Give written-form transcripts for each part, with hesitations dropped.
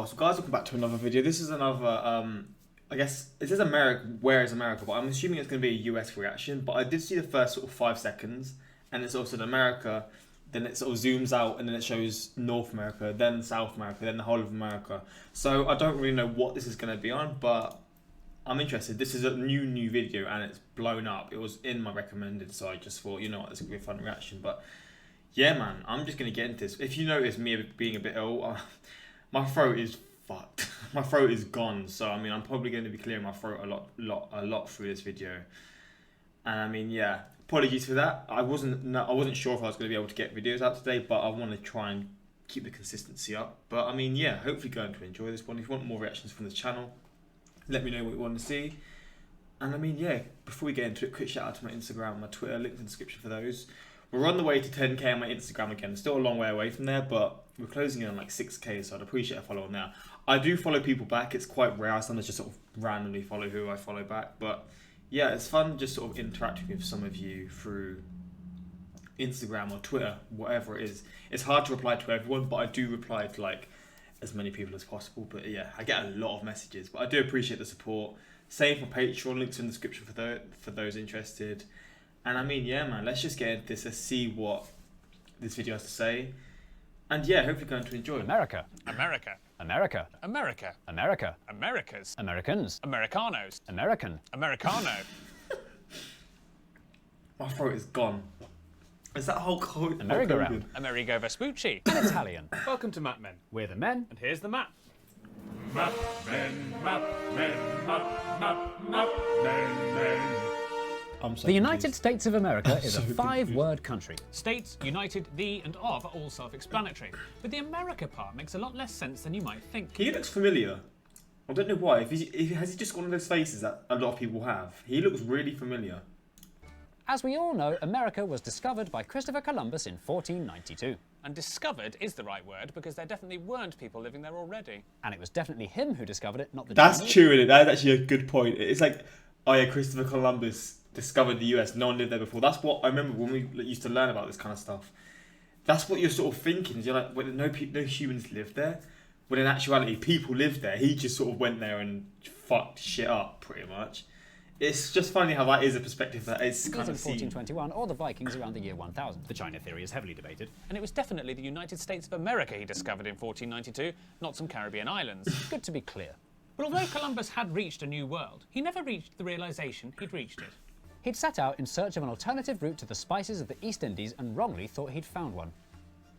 Yo, so guys, welcome back to another video. This is another, I guess, it says America, where is America? But I'm assuming it's going to be a US reaction. But I did see the first sort of 5 seconds, and it's also America, then it sort of zooms out, and then it shows North America, then South America, then the whole of America. So I don't really know what this is going to be on, but I'm interested. This is a new video, and it's blown up. It was in my recommended, so I just thought, you know what, this could be a fun reaction. But yeah, man, I'm just going to get into this. If you notice me being a bit ill, my throat is fucked. My throat is gone. So I mean, I'm probably going to be clearing my throat a lot through this video. And I mean, yeah, apologies for that. I wasn't sure if I was going to be able to get videos out today, but I want to try and keep the consistency up. But I mean, yeah, hopefully going to enjoy this one. If you want more reactions from the channel, let me know what you want to see. And I mean, yeah, before we get into it, quick shout out to my Instagram, my Twitter, links in the description for those. We're on the way to 10k on my Instagram again. Still a long way away from there, but we're closing in on like 6k, so I'd appreciate a follow on there. I do follow people back. It's quite rare. I sometimes just sort of randomly follow who I follow back. But yeah, it's fun just sort of interacting with some of you through Instagram or Twitter, whatever it is. It's hard to reply to everyone, but I do reply to like as many people as possible. But yeah, I get a lot of messages, but I do appreciate the support. Same for Patreon, links in the description for those interested. And I mean, yeah, man, let's just get into this. Let's see what this video has to say. And yeah, hopefully going to enjoy it. America. America. America. America. America. Americas. Americans. Americanos. American. Americano. My throat is gone. Is that whole code? Amerigo round. Amerigo Vespucci. An Italian. Welcome to Map Men. We're the men. And here's the map. Map men, map men, map men. I'm so The United confused. States of America is so a confused. 5-word country. States, United, the, and of are all self-explanatory. But the America part makes a lot less sense than you might think. He looks familiar. I don't know why. Has he just got one of those faces that a lot of people have? He looks really familiar. As we all know, America was discovered by Christopher Columbus in 1492. And discovered is the right word because there definitely weren't people living there already. And it was definitely him who discovered it, not the That's Chinese. true, isn't it? That's actually a good point. It's like, oh yeah, Christopher Columbus discovered the US. No one lived there before. That's what I remember when we used to learn about this kind of stuff. That's what you're sort of thinking. You're like, well, no humans lived there. When in actuality, people lived there. He just sort of went there and fucked shit up, pretty much. It's just funny how that is a perspective that is kind in of seen. 1421 or the Vikings around the year 1000. The China theory is heavily debated. And it was definitely the United States of America he discovered in 1492, not some Caribbean islands. Good to be clear. But although Columbus had reached a new world, he never reached the realization he'd reached it. He'd set out in search of an alternative route to the spices of the East Indies and wrongly thought he'd found one.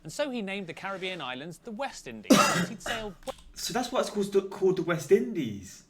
And so he named the Caribbean islands the West Indies. He'd sailed So that's why it's called the West Indies.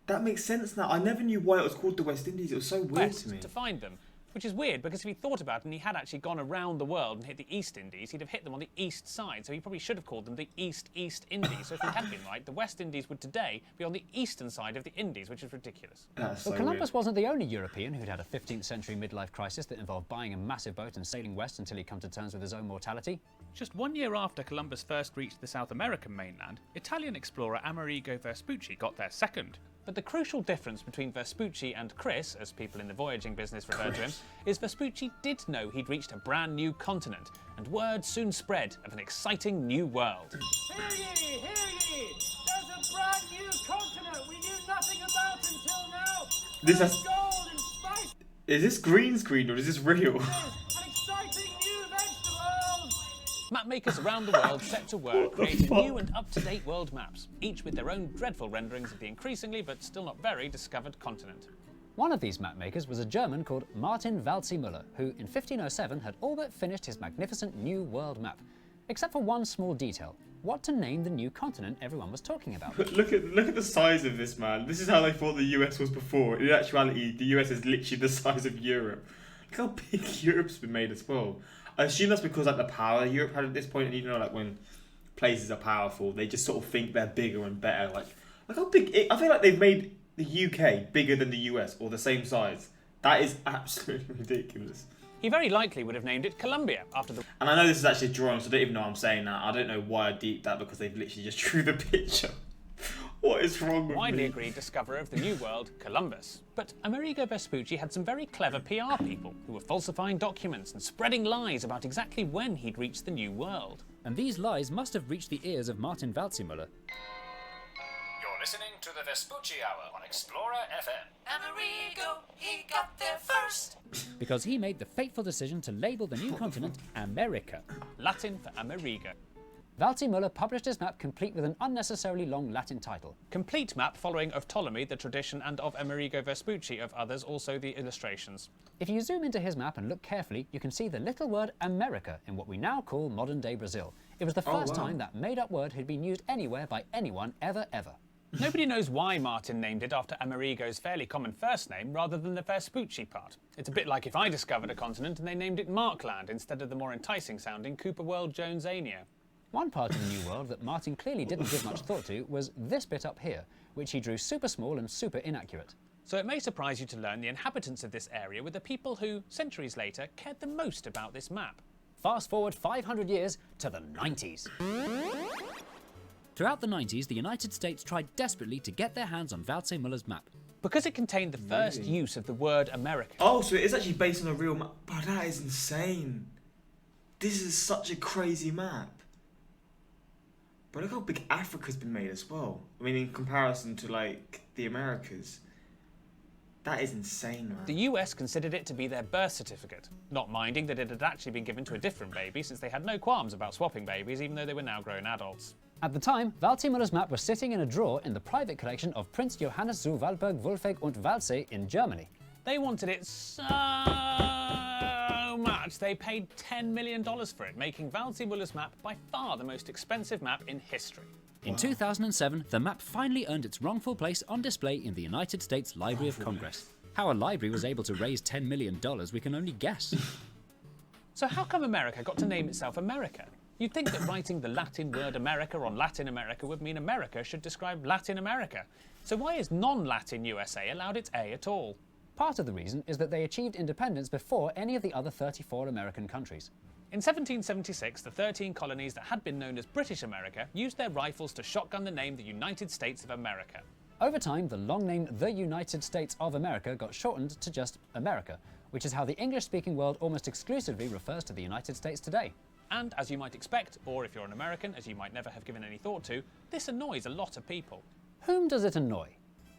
That makes sense now. I never knew why it was called the West Indies. It was so weird west to me. to find them. Which is weird because if he thought about it and he had actually gone around the world and hit the East Indies, he'd have hit them on the east side. So he probably should have called them the East Indies. So if he had been right, the West Indies would today be on the eastern side of the Indies, which is ridiculous. That's so But Columbus weird. wasn't the only European who'd had a 15th century midlife crisis that involved buying a massive boat and sailing west until he'd come to terms with his own mortality. Just 1 year after Columbus first reached the South American mainland, Italian explorer Amerigo Vespucci got there second. But the crucial difference between Vespucci and Chris, as people in the voyaging business refer to him, is Vespucci did know he'd reached a brand new continent, and word soon spread of an exciting new world. Hear ye, hear ye! There's a brand new continent we knew nothing about until now. This There's has- gold and spice. Is this green screen or is this real? An exciting new vegetables. Mapmakers around the world set to work creating new and up-to-date world maps, each with their own dreadful renderings of the increasingly but still not very discovered continent. One of these mapmakers was a German called Martin Waldseemüller, who in 1507 had all but finished his magnificent new world map. Except for one small detail: what to name the new continent everyone was talking about. Look at the size of this, man. This is how they thought the US was before. In actuality, the US is literally the size of Europe. Look how big Europe's been made as well. I assume that's because like the power Europe had at this point, and you know, like when places are powerful, they just sort of think they're bigger and better. Like how big? I feel like they've made the UK bigger than the US or the same size. That is absolutely ridiculous. He very likely would have named it Columbia after the And I know this is actually a drawing, so I don't even know why I'm saying that. I don't know why I deeped that because they've literally just drew the picture. What is wrong with widely me? agreed discoverer of the New World, Columbus. But Amerigo Vespucci had some very clever PR people who were falsifying documents and spreading lies about exactly when he'd reached the New World. And these lies must have reached the ears of Martin Waldseemüller. listening to the Vespucci Hour on Explorer FM. Amerigo, he got there first. Because he made the fateful decision to label the new continent America. Latin for Amerigo. Waldseemüller published his map complete with an unnecessarily long Latin title. Complete map following of Ptolemy, the tradition, and of Amerigo Vespucci, of others, also the illustrations. If you zoom into his map and look carefully, you can see the little word America in what we now call modern-day Brazil. It was the first time that made-up word had been used anywhere by anyone ever. Nobody knows why Martin named it after Amerigo's fairly common first name rather than the Vespucci part. It's a bit like if I discovered a continent and they named it Markland instead of the more enticing-sounding Cooper World Jonesania. One part of the New World that Martin clearly didn't give much thought to was this bit up here, which he drew super small and super inaccurate. So it may surprise you to learn the inhabitants of this area were the people who, centuries later, cared the most about this map. Fast forward 500 years to the 90s. Throughout the 90s, the United States tried desperately to get their hands on Waldseemüller's map. Because it contained the first use of the word America. Oh, so it is actually based on a real map. But that is insane. This is such a crazy map. But look how big Africa's been made as well. I mean, in comparison to, like, the Americas. That is insane, man. The US considered it to be their birth certificate, not minding that it had actually been given to a different baby since they had no qualms about swapping babies, even though they were now grown adults. At the time, Waldseemüller's map was sitting in a drawer in the private collection of Prince Johannes zu Walburg-Wolfegg und Waldsee in Germany. They wanted it so much they paid $10 million for it, making Waldseemüller's map by far the most expensive map in history. In 2007, the map finally earned its wrongful place on display in the United States Library of Congress. How a library was able to raise $10 million, we can only guess. So how come America got to name itself America? You'd think that writing the Latin word America on Latin America would mean America should describe Latin America. So why is non-Latin USA allowed its A at all? Part of the reason is that they achieved independence before any of the other 34 American countries. In 1776, the 13 colonies that had been known as British America used their rifles to shotgun the name the United States of America. Over time, the long name the United States of America got shortened to just America, which is how the English-speaking world almost exclusively refers to the United States today. And as you might expect, or if you're an American, as you might never have given any thought to, this annoys a lot of people. Whom does it annoy?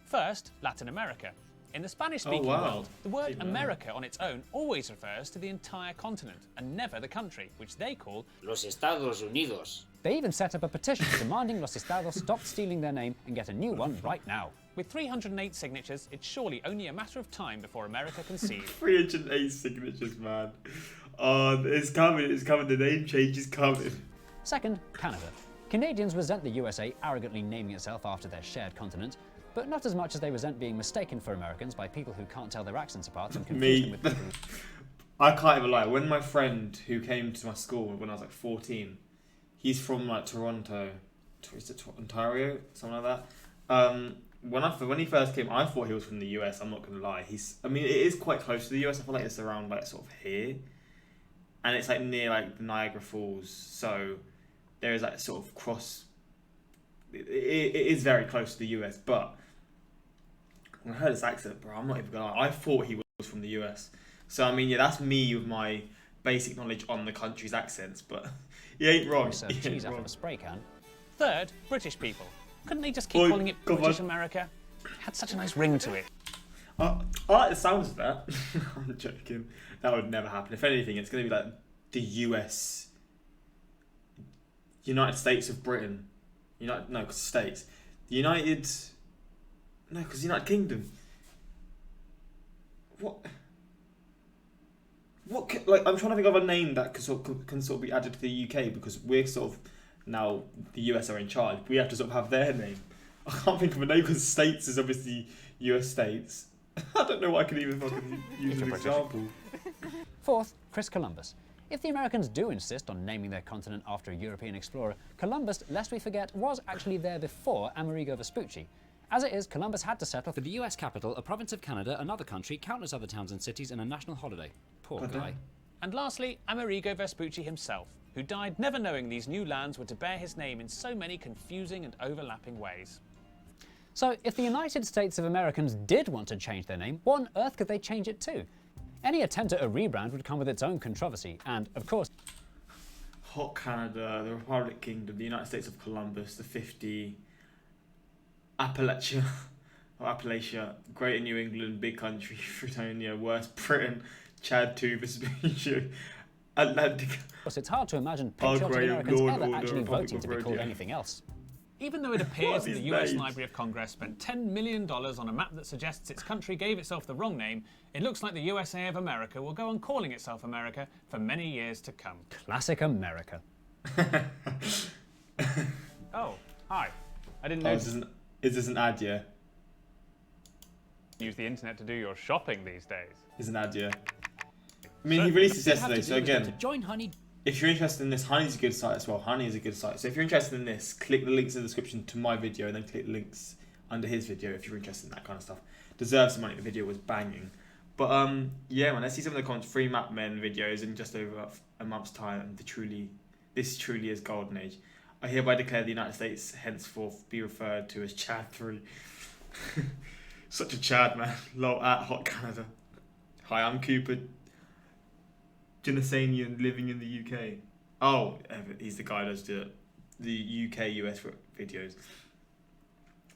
First, Latin America. In the Spanish-speaking world, the word America on its own always refers to the entire continent, and never the country, which they call Los Estados Unidos. They even set up a petition demanding Los Estados stop stealing their name and get a new one right now. With 308 signatures, it's surely only a matter of time before America concedes. 308 signatures, man. Oh, it's coming, the name change is coming. Second, Canada. Canadians resent the USA arrogantly naming itself after their shared continent, but not as much as they resent being mistaken for Americans by people who can't tell their accents apart and confuse them with people who... I can't even lie. When my friend who came to my school when I was like 14, he's from like Toronto, is it Ontario, something like that. When he first came, I thought he was from the US. I'm not gonna lie. I mean, it is quite close to the US. I feel like it's around like sort of here, and it's like near like the Niagara Falls. So there is like sort of cross. It is very close to the US, but when I heard his accent, bro, I'm not even gonna lie. I thought he was from the US. So I mean, yeah, that's me with my basic knowledge on the country's accents, but he ain't wrong. serve cheese out of a spray can. Third, British people. Couldn't they just keep calling it British America? It had such a nice ring to it. I like the sounds of that. I'm joking. That would never happen. If anything, it's going to be like the US, United States of Britain. States. The United Kingdom. What? Like, I'm trying to think of a name that can sort of be added to the UK, because we're sort of now the US are in charge. We have to sort of have their name. I can't think of a name because states is obviously US states. I don't know what I can even fucking use as an example. Fourth, Chris Columbus. If the Americans do insist on naming their continent after a European explorer, Columbus, lest we forget, was actually there before Amerigo Vespucci. As it is, Columbus had to settle for the US capital, a province of Canada, another country, countless other towns and cities, and a national holiday. Poor guy. And lastly, Amerigo Vespucci himself, who died never knowing these new lands were to bear his name in so many confusing and overlapping ways. So, if the United States of Americans did want to change their name, what on earth could they change it to? Any attempt at a rebrand would come with its own controversy, and, of course... Hot Canada, the Republic Kingdom, the United States of Columbus, the 50... Appalachia, Appalachia, Greater New England, Big Country, Fredonia, West Britain, Chad 2, Vespucci, Atlantic. Of course, it's hard to imagine patriotic Graham, Americans Lord ever Order, actually Republic voting of to be called Rhodia. anything else. Even though it appears What are that the these US names? Library of Congress spent $10 million on a map that suggests its country gave itself the wrong name, it looks like the USA of America will go on calling itself America for many years to come. Classic America. Oh, hi. I didn't Oh, know is this an ad, yeah? you use the internet to do your shopping these days. Is an ad, yeah? I mean, he released this yesterday, so To again, join Honey. if you're interested in this, Honey's a good site as well. Honey is a good site. So if you're interested in this, click the links in the description to my video and then click the links under his video if you're interested in that kind of stuff. Deserves some money. The video was banging. But yeah, man, let's see some of the comments. 3 map men videos in just over a month's time. This truly is golden age. I hereby declare the United States henceforth be referred to as Chad 3. Such a Chad, man. Lol at Hot Canada. Hi, I'm Cooper Genesanian living in the UK. Oh, he's the guy who does the UK-US videos.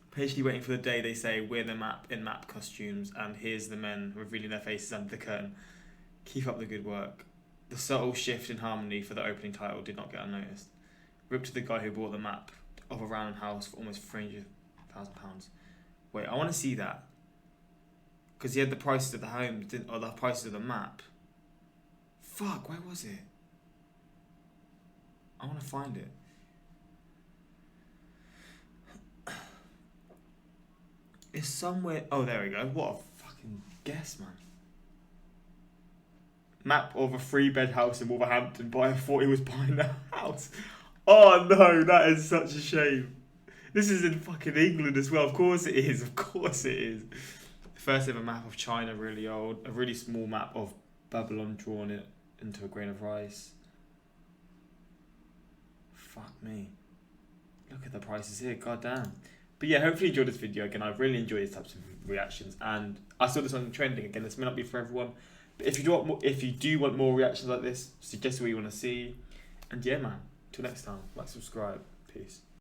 Patiently waiting for the day they say we're the map in map costumes and here's the men revealing their faces under the curtain. Keep up the good work. The subtle shift in harmony for the opening title did not get unnoticed. Rip to the guy who bought the map of a random house for almost £300,000. Wait, I want to see that. Because he had the prices of the home, or the prices of the map. Fuck, where was it? I want to find it. It's somewhere. Oh, there we go. What a fucking guess, man. Map of a 3-bed house in Wolverhampton, but I thought he was buying a house. Oh no, that is such a shame. This is in fucking England as well. Of course it is. Of course it is. First ever map of China, really old. A really small map of Babylon drawn into a grain of rice. Fuck me. Look at the prices here. God damn. But yeah, hopefully you enjoyed this video. Again, I've really enjoyed these types of reactions, and I saw this on trending. Again, this may not be for everyone, but if you do want more reactions like this, suggest what you want to see. And yeah, man. Till next time, like, subscribe. Peace.